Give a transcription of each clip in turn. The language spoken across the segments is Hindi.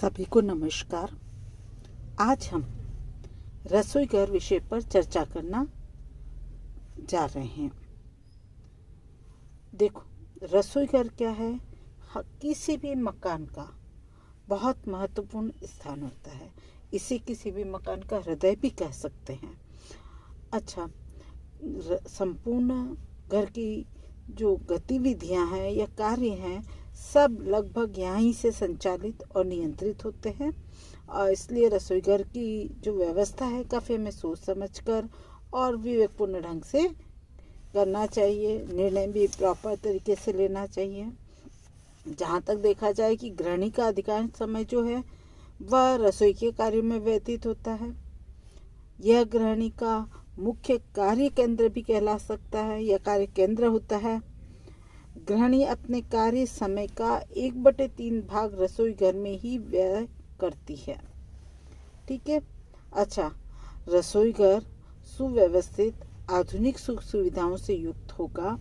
सभी को नमस्कार। आज हम रसोई घर विषय पर चर्चा करना जा रहे हैं। देखो, रसोई घर क्या है? किसी भी मकान का बहुत महत्वपूर्ण स्थान होता है। इसे किसी भी मकान का हृदय भी कह सकते हैं। अच्छा, संपूर्ण घर की जो गतिविधियां हैं या कार्य हैं, सब लगभग यहीं से संचालित और नियंत्रित होते हैं। और इसलिए रसोई घर की जो व्यवस्था है काफ़ी हमें सोच समझकर और विवेकपूर्ण ढंग से करना चाहिए। निर्णय भी प्रॉपर तरीके से लेना चाहिए। जहाँ तक देखा जाए कि गृहिणी का अधिकांश समय जो है वह रसोई के कार्य में व्यतीत होता है। यह गृहिणी का मुख्य कार्य केंद्र भी कहला सकता है या कार्य केंद्र होता है। गृहिणी अपने कार्य समय का 1/3 भाग रसोई घर में ही व्यय करती है। ठीक है। अच्छा, रसोई घर सुव्यवस्थित आधुनिक सुख सुविधाओं से युक्त होगा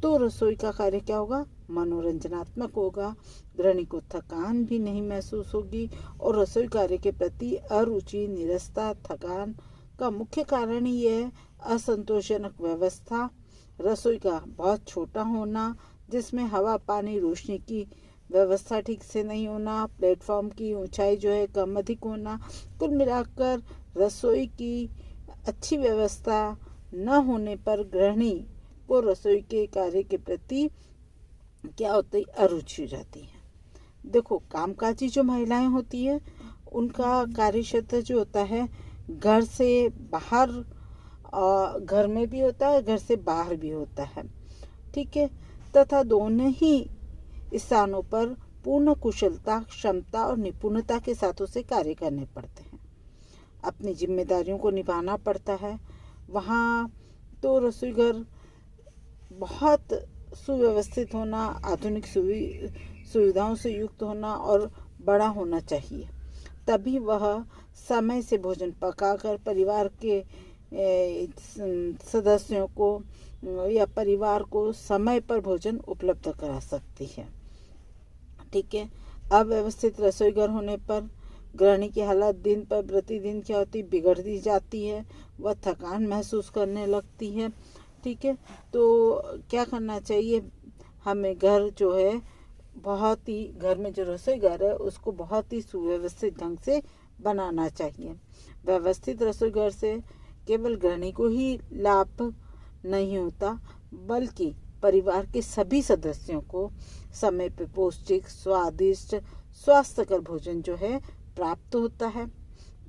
तो रसोई का कार्य क्या होगा? मनोरंजनात्मक होगा। गृहिणी को थकान भी नहीं महसूस होगी और रसोई कार्य के प्रति अरुचि, निरस्ता, थकान का मुख्य कारण ही है असंतोषजनक व्यवस्था, रसोई का बहुत छोटा होना जिसमें हवा, पानी, रोशनी की व्यवस्था ठीक से नहीं होना, प्लेटफॉर्म की ऊंचाई जो है कम अधिक होना। कुल मिलाकर रसोई की अच्छी व्यवस्था न होने पर गृहिणी को रसोई के कार्य के प्रति क्या होती है? अरुचि हो जाती है। देखो, कामकाजी जो महिलाएं होती है उनका कार्य क्षेत्र जो होता है घर से बाहर, घर में भी होता है, घर से बाहर भी होता है। ठीक है। तथा दोनों ही स्थानों पर पूर्ण कुशलता, क्षमता और निपुणता के साथ उसे कार्य करने पड़ते हैं। अपनी जिम्मेदारियों को निभाना पड़ता है। वहाँ तो रसोई घर बहुत सुव्यवस्थित होना, आधुनिक सुविधाओं से युक्त होना और बड़ा होना चाहिए। तभी वह समय से भोजन पकाकर परिवार के सदस्यों को या परिवार को समय पर भोजन उपलब्ध करा सकती है। ठीक है। अव्यवस्थित रसोई घर होने पर गृहिणी की हालत दिन पर प्रतिदिन क्या होती? बिगड़ती जाती है। वह थकान महसूस करने लगती है। ठीक है। तो क्या करना चाहिए? हमें घर जो है बहुत ही, घर में जो रसोई घर है उसको बहुत ही सुव्यवस्थित ढंग से बनाना चाहिए। व्यवस्थित रसोई घर से केवल गृहिणी को ही लाभ नहीं होता बल्कि परिवार के सभी सदस्यों को समय पर पौष्टिक, स्वादिष्ट, स्वास्थ्यकर भोजन जो है प्राप्त होता है।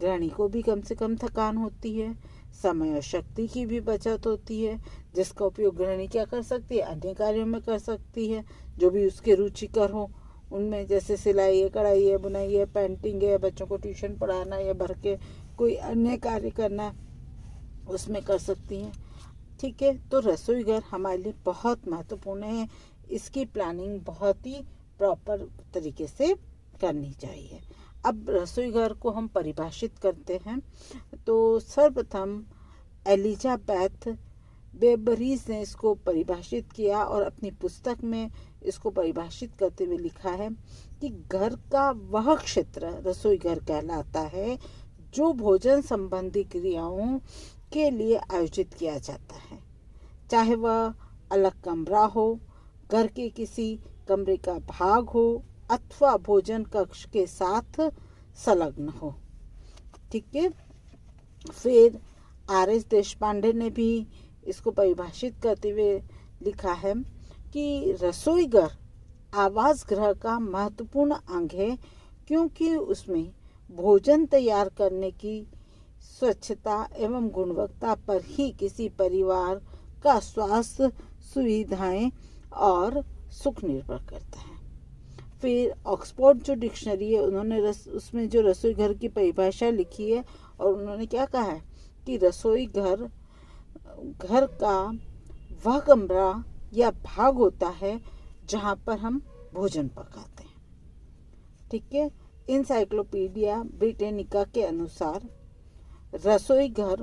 गृहिणी को भी कम से कम थकान होती है, समय और शक्ति की भी बचत होती है जिसका उपयोग गृहिणी क्या कर सकती है? अन्य कार्यों में कर सकती है जो भी उसके रुचिकर हो उनमें, जैसे सिलाई है, कढ़ाई है, बुनाई है, पेंटिंग है, बच्चों को ट्यूशन पढ़ाना या भर के कोई अन्य कार्य करना, उसमें कर सकती हैं। ठीक है। तो रसोई घर हमारे लिए बहुत महत्वपूर्ण है। इसकी प्लानिंग बहुत ही प्रॉपर तरीके से करनी चाहिए। अब रसोई घर को हम परिभाषित करते हैं तो सर्वप्रथम एलिजाबेथ बेबरीज ने इसको परिभाषित किया और अपनी पुस्तक में इसको परिभाषित करते हुए लिखा है कि घर का वह क्षेत्र रसोई घर कहलाता है जो भोजन संबंधी क्रियाओं के लिए आयोजित किया जाता है, चाहे वह अलग कमरा हो, घर के किसी कमरे का भाग हो अथवा भोजन कक्ष के साथ संलग्न हो। ठीक है। फिर आर.एस. देशपांडे ने भी इसको परिभाषित करते हुए लिखा है कि रसोई घर आवास गृह का महत्वपूर्ण अंग है क्योंकि उसमें भोजन तैयार करने की स्वच्छता एवं गुणवत्ता पर ही किसी परिवार का स्वास्थ्य, सुविधाएं और सुख निर्भर करता है। फिर ऑक्सफोर्ड जो डिक्शनरी है उन्होंने उसमें जो रसोई घर की परिभाषा लिखी है और उन्होंने क्या कहा है कि रसोई घर घर का वह कमरा या भाग होता है जहाँ पर हम भोजन पकाते हैं। ठीक है। इंसाइक्लोपीडिया ब्रिटेनिका के अनुसार रसोई घर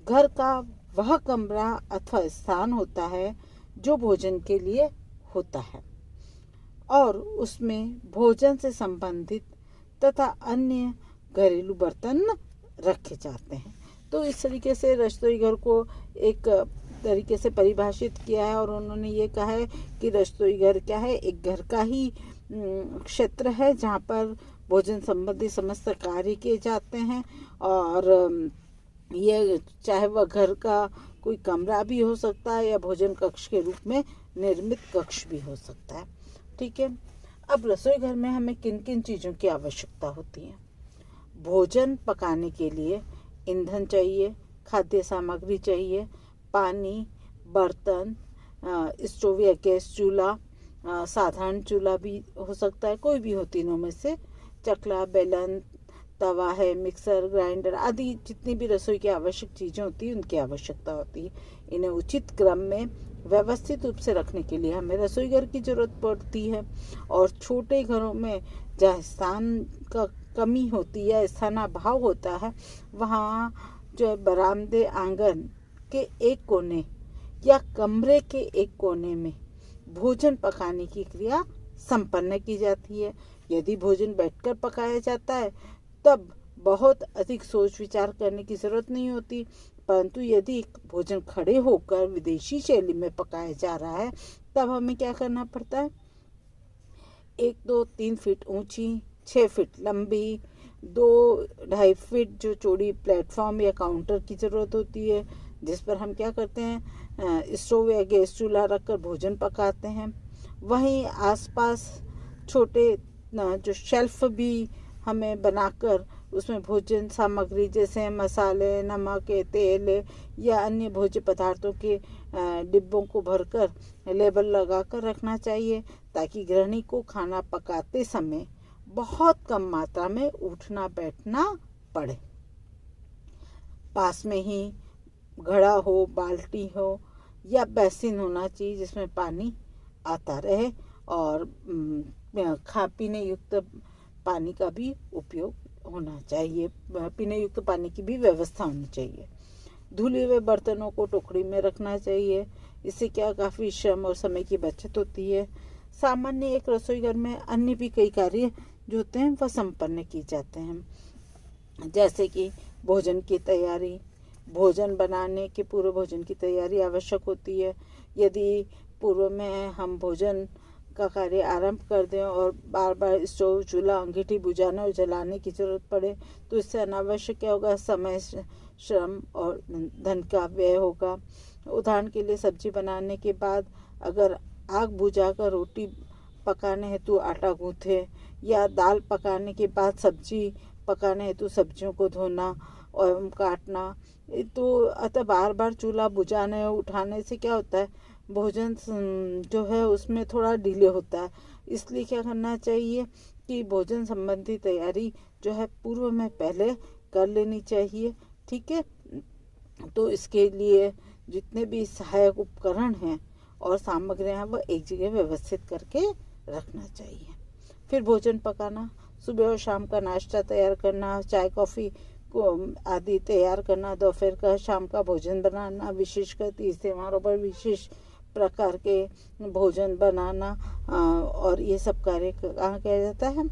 घर का वह कमरा अथवा स्थान होता है जो भोजन के लिए होता है और उसमें भोजन से संबंधित तथा अन्य घरेलू बर्तन रखे जाते हैं। तो इस तरीके से रसोई घर को एक तरीके से परिभाषित किया है और उन्होंने ये कहा है कि रसोई घर क्या है, एक घर का ही क्षेत्र है जहाँ पर भोजन संबंधी समस्त कार्य किए जाते हैं। और ये चाहे वह घर का कोई कमरा भी हो सकता है या भोजन कक्ष के रूप में निर्मित कक्ष भी हो सकता है। ठीक है, अब रसोई घर में हमें किन किन चीज़ों की आवश्यकता होती है? भोजन पकाने के लिए ईंधन चाहिए, खाद्य सामग्री चाहिए, पानी, बर्तन, स्टोव या गैस चूल्हा, साधारण चूल्हा भी हो सकता है, कोई भी हो तीनों में से, चकला, बेलन, तवा है, मिक्सर, ग्राइंडर आदि जितनी भी रसोई की आवश्यक चीज़ें होती हैं उनकी आवश्यकता होती है। इन्हें उचित क्रम में व्यवस्थित रूप से रखने के लिए हमें रसोई घर की ज़रूरत पड़ती है। और छोटे घरों में जहाँ स्थान का कमी होती है, स्थानाभाव होता है, वहाँ जो बरामदे, आंगन के एक कोने या कमरे के एक कोने में भोजन पकाने की क्रिया संपन्न की जाती है। यदि भोजन बैठकर पकाया जाता है तब बहुत अधिक सोच विचार करने की ज़रूरत नहीं होती, परंतु यदि भोजन खड़े होकर विदेशी शैली में पकाया जा रहा है तब हमें क्या करना पड़ता है? 1, 2, 3 फीट ऊंची, 6 फीट लंबी, 2-2.5 फीट जो चौड़ी प्लेटफॉर्म या काउंटर की ज़रूरत होती है, जिस पर हम क्या करते हैं, स्टोव या गैस चूल्हा रखकर भोजन पकाते हैं। वहीं आसपास छोटे जो शेल्फ भी हमें बनाकर उसमें भोजन सामग्री जैसे मसाले, नमक, तेल या अन्य भोज्य पदार्थों के डिब्बों को भरकर लेबल लगाकर रखना चाहिए, ताकि गृहिणी को खाना पकाते समय बहुत कम मात्रा में उठना बैठना पड़े। पास में ही घड़ा हो, बाल्टी हो या बेसिन होना चाहिए जिसमें पानी आता रहे, और पीने युक्त पानी का भी उपयोग होना चाहिए, पीने युक्त पानी की भी व्यवस्था होनी चाहिए। धुले हुए बर्तनों को टोकरी में रखना चाहिए, इससे क्या काफ़ी श्रम और समय की बचत होती है। सामान्य एक रसोई घर में अन्य भी कई कार्य जो होते हैं वह संपन्न किए जाते हैं, जैसे कि भोजन की तैयारी। भोजन बनाने के पूर्व भोजन की तैयारी आवश्यक होती है। यदि पूर्व में हम भोजन का कार्य आरंभ कर दें और बार बार स्टोव, चूल्हा, अंगीठी बुझाने और जलाने की जरूरत पड़े तो इससे अनावश्यक क्या होगा? समय, श्रम और धन का व्यय होगा। उदाहरण के लिए सब्जी बनाने के बाद अगर आग बुझाकर रोटी पकाने हेतु आटा गूंथे, या दाल पकाने के बाद सब्जी पकाने हेतु सब्जियों को धोना और काटना, तो अतः बार बार चूल्हा बुझाने और उठाने से क्या होता है? भोजन जो है उसमें थोड़ा डिले होता है। इसलिए क्या करना चाहिए कि भोजन संबंधी तैयारी जो है पूर्व में पहले कर लेनी चाहिए। ठीक है, तो इसके लिए जितने भी सहायक उपकरण हैं और सामग्रियां हैं वह एक जगह व्यवस्थित करके रखना चाहिए। फिर भोजन पकाना, सुबह और शाम का नाश्ता तैयार करना, चाय कॉफ़ी को आदि तैयार करना, दोपहर का, शाम का भोजन बनाना, विशेषकर तीज त्योहारों पर विशेष प्रकार के भोजन बनाना, और ये सब कार्य कहाँ किया जाता है?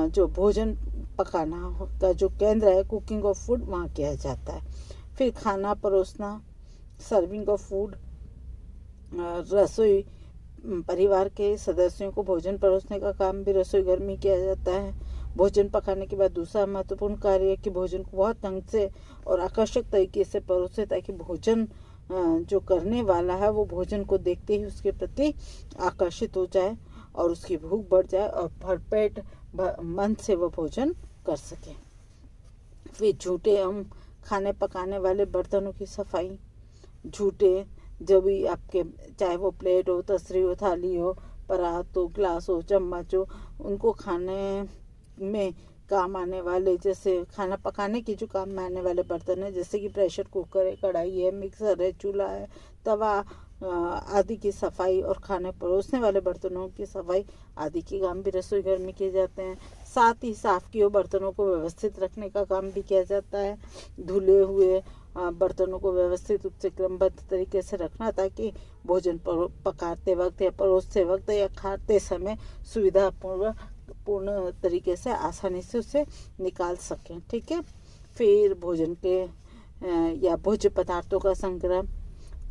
जो भोजन पकाना का जो केंद्र है, कुकिंग ऑफ फूड, वहाँ किया जाता है। फिर खाना परोसना, सर्विंग ऑफ फूड, रसोई, परिवार के सदस्यों को भोजन परोसने का काम भी रसोई घर में किया जाता है। भोजन पकाने के बाद दूसरा महत्वपूर्ण कार्य है कि भोजन को बहुत ढंग से और आकर्षक तरीके से परोसे, ताकि भोजन जो करने वाला है वो भोजन को देखते ही उसके प्रति आकर्षित हो जाए और उसकी भूख बढ़ जाए और भरपेट मन से वो भोजन कर सके। फिर झूठे एवं खाने पकाने वाले बर्तनों की सफाई। झूठे जो भी आपके, चाहे वो प्लेट हो, तसरी हो, थाली हो, परात हो, ग्लास हो, चम्मच हो, उनको खाने में काम आने वाले, जैसे खाना पकाने के जो काम में आने वाले बर्तन है, जैसे कि प्रेशर कुकर है, कढ़ाई है, मिक्सर है, चूल्हा है, तवा आदि की सफाई और खाने परोसने वाले बर्तनों की सफाई आदि के काम भी रसोई घर में किए जाते हैं। साथ ही साफ किए बर्तनों को व्यवस्थित रखने का काम भी किया जाता है। धुले हुए बर्तनों को व्यवस्थित रूप से क्रमबद्ध तरीके से रखना, ताकि भोजन पकाते वक्त या परोसते वक्त या खाते समय सुविधापूर्वक पूर्ण तरीके से आसानी से उसे निकाल सकें। ठीक है। फिर भोजन के या भोज्य पदार्थों का संग्रह,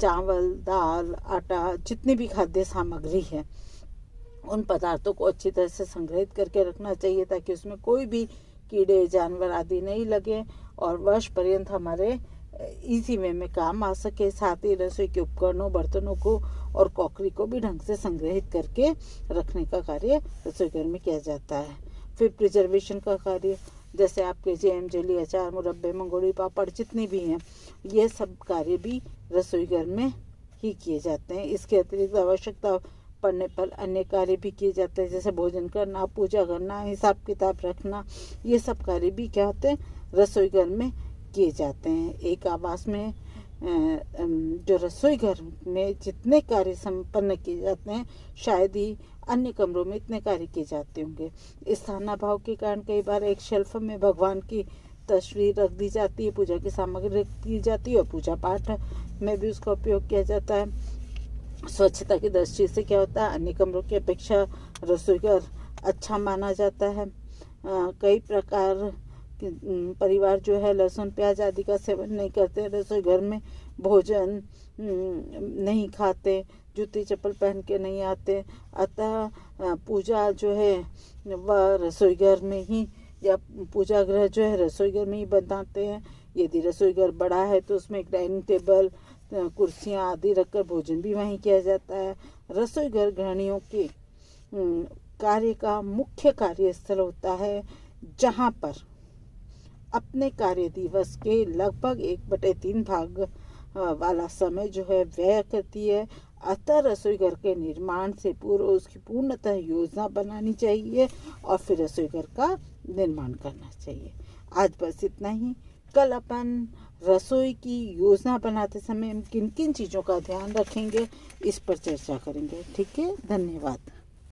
चावल, दाल, आटा, जितनी भी खाद्य सामग्री है उन पदार्थों को अच्छी तरह से संग्रहित करके रखना चाहिए ताकि उसमें कोई भी कीड़े जानवर आदि नहीं लगे और वर्ष पर्यंत हमारे इजी वे में काम आ सके। साथ ही रसोई के उपकरणों, बर्तनों को और क्रॉकरी को भी ढंग से संग्रहित करके रखने का कार्य रसोई घर में किया जाता है। फिर प्रिजर्वेशन का कार्य, जैसे आपके जैम, जेली, अचार, मुरब्बे, मंगोड़ी, पापड़ जितने भी हैं, ये सब कार्य भी रसोई घर में ही किए जाते हैं। इसके अतिरिक्त आवश्यकता पड़ने पर अन्य कार्य भी किए जाते हैं, जैसे भोजन करना, पूजा करना, हिसाब किताब रखना। ये सब कार्य भी क्या होते हैं, रसोई घर में किए जाते हैं। एक आवास में जो रसोई घर में जितने कार्य संपन्न किए जाते हैं, शायद ही अन्य कमरों में इतने कार्य किए जाते होंगे। स्थानाभाव के कारण कई बार एक शेल्फ में भगवान की तस्वीर रख दी जाती है, पूजा की सामग्री रख दी जाती है और पूजा पाठ में भी उसका उपयोग किया जाता है। स्वच्छता की दृष्टि से क्या होता है, अन्य कमरों की अपेक्षा रसोई घर अच्छा माना जाता है। कई प्रकार परिवार जो है लहसुन, प्याज आदि का सेवन नहीं करते, रसोई घर में भोजन नहीं खाते, जूती चप्पल पहन के नहीं आते। अतः पूजा जो है वह रसोई घर में ही, या पूजा गृह जो है रसोई घर में ही बनाते हैं। यदि रसोई घर बड़ा है तो उसमें एक डाइनिंग टेबल, कुर्सियाँ आदि रखकर भोजन भी वहीं किया जाता है। रसोई घर गृहिणियों के कार्य का मुख्य कार्यस्थल होता है, जहाँ पर अपने कार्य दिवस के लगभग 1/3 भाग वाला समय जो है व्यय करती है। अतः रसोई घर के निर्माण से पूर्व उसकी पूर्णतः योजना बनानी चाहिए और फिर रसोई घर का निर्माण करना चाहिए। आज बस इतना ही। कल अपन रसोई की योजना बनाते समय हम किन किन चीज़ों का ध्यान रखेंगे इस पर चर्चा करेंगे। ठीक है, धन्यवाद।